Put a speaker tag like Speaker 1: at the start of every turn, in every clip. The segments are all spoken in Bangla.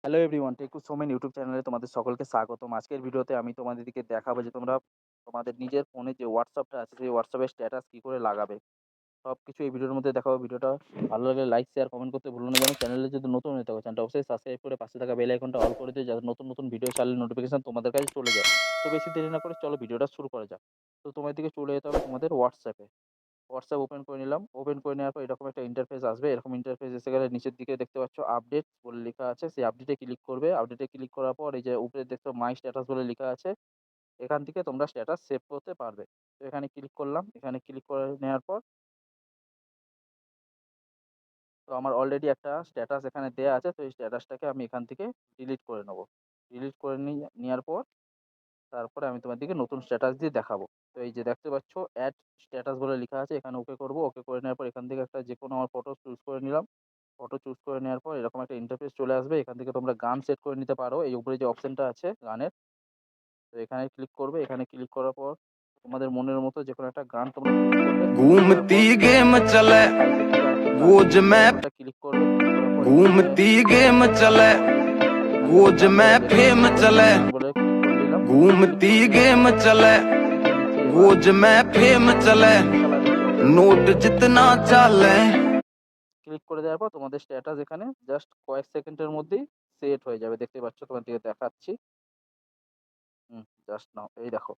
Speaker 1: হ্যালো এভরিওয়ান, টেকু সোমেন ইউটিউব চ্যানেলে তোমাদের সকলকে স্বাগতম। আজকের ভিডিওতে আমি তোমাদেরকে দেখাবো যে তোমরা তোমাদের নিজের ফোনে যে WhatsApp টা আছে সেই WhatsApp এর স্ট্যাটাস কি করে লাগাবে। সবকিছু এই ভিডিওর মধ্যে দেখাবো। ভিডিওটা ভালো লাগলে লাইক, শেয়ার, কমেন্ট করতে ভুলো না যেন। চ্যানেলে যদি নতুন হয়ে থাকো চ্যানেলটা অবশ্যই সাবস্ক্রাইব করে পাশে থাকা বেল আইকনটা অল করে দিও যাতে নতুন, নতুন ভিডিও ছাড়লে নোটিফিকেশন তোমাদের কাছে চলে যায়। তো বেশি দেরি না করে চলো ভিডিওটা শুরু করা যাক। তো তোমার দিকে চলে যেতে হবে তোমাদের WhatsApp এ। WhatsApp ওপেন করে নিলাম। ওপেন করে নেওয়ার পর এরকম একটা ইন্টারফেস আসবে। এরকম ইন্টারফেস এসে গেলে নিচের দিকে দেখতে পাচ্ছ আপডেট বলে লেখা আছে। সেই আপডেটে ক্লিক করবে। আপডেটে ক্লিক করার পর এই যে উপরে দেখছো মাই স্ট্যাটাস বলে লেখা আছে। এখান থেকে তোমরা স্ট্যাটাস সেভ করতে পারবে। তো এখানে ক্লিক করলাম। এখানে ক্লিক করে নেওয়ার পর তো আমার অলরেডি একটা স্ট্যাটাস এখানে দেয়া আছে। তো এই স্ট্যাটাসটাকে আমি এখান থেকে ডিলিট করে নেব। ডিলিট করে নেওয়ার পর তারপরে আমি তোমাদেরকে নতুন স্ট্যাটাস দিয়ে দেখাবো। তো এই যে দেখতে পাচ্ছ এড স্ট্যাটাস বলে লেখা আছে। এখানে ওকে করব। ওকে করে নেওয়ার পর এখান থেকে একটা যেকোনো আমার ফটো চুজ করে নিলাম। ফটো চুজ করে নেওয়ার পর এরকম একটা ইন্টারফেস চলে আসবে। এখান থেকে তোমরা গান সেট করে নিতে পারো। এই উপরে যে অপশনটা আছে গানের, তো এখানে ক্লিক করবে। এখানে ক্লিক করার পর তোমাদের মনের মতো যেকোনো একটা গান তোমরা চুজ করলে।
Speaker 2: घूमती गेम चले
Speaker 1: সাইডে দিকে আরেকটা গান
Speaker 2: गोज में
Speaker 1: ওটা ক্লিক করবে। ক্লিক করার পর এখান থেকে
Speaker 2: घूमती गेम चले
Speaker 1: আমি অলরেডি এখান থেকে
Speaker 2: गोज
Speaker 1: গান
Speaker 2: में
Speaker 1: বলে যেটা
Speaker 2: फेम
Speaker 1: চলবে সেই
Speaker 2: चले
Speaker 1: গান বলে ক্লিক করে নিলাম। ক্লিক
Speaker 2: घूमती
Speaker 1: করে নেওয়ার
Speaker 2: गेम
Speaker 1: পর
Speaker 2: चले
Speaker 1: এই যে নিচে এবার
Speaker 2: गोज में फेम चले
Speaker 1: গ্রিন কালারের যে অপশনটা আছে
Speaker 2: नोट
Speaker 1: এখানে ক্লিক
Speaker 2: जितना
Speaker 1: করে দেবো।
Speaker 2: चले
Speaker 1: ক্লিক করে দেওয়ার পর তোমাদের স্ট্যাটাস এখানে জাস্ট কয়েক সেকেন্ডের মধ্যেই সেট হয়ে যাবে। দেখতে পাচ্ছ তোমাদেরকে দেখাচ্ছি। জাস্ট নাও এই দেখো।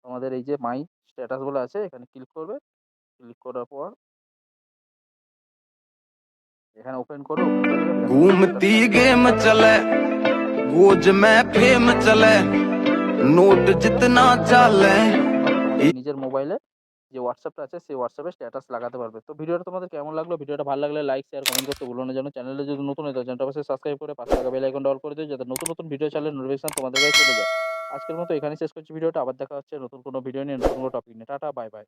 Speaker 1: তোমাদের এই যে মাই স্ট্যাটাস বলে আছে এখানে ক্লিক করবে। ক্লিক করার পর এখানে ওপেন করবে। ওপেন করে দিলে দেখো
Speaker 2: घूमती
Speaker 1: স্ট্যাটাসটা আমি
Speaker 2: गेम
Speaker 1: লাগাতে
Speaker 2: चले
Speaker 1: পারবো।
Speaker 2: गोज में फेम चले नोट जितना चले
Speaker 1: তো এরকমভাবে তোমাদের নিজের মোবাইলে যে WhatsApp টা আছে সেই WhatsApp এ স্ট্যাটাস লাগাতে পারবে। তো ভিডিওটা তোমাদের কেমন লাগলো? ভিডিওটা ভালো লাগলে লাইক, শেয়ার, কমেন্ট করতে ভুলো না যেন। চ্যানেলে যদি নতুন হয়ে থাকো চ্যানেলটা অবশ্যই সাবস্ক্রাইব করে পাশে থাকা বেল আইকনটা অল করে দিও যাতে নতুন, নতুন ভিডিও ছাড়লে নোটিফিকেশন তোমাদের কাছে চলে যায়। আজকের মতো এখানেই শেষ করছি ভিডিওটা। আবার দেখা হচ্ছে নতুন কোনো ভিডিও নিয়ে, নতুন কোনো টপিক নিয়ে। Tata, bye, by.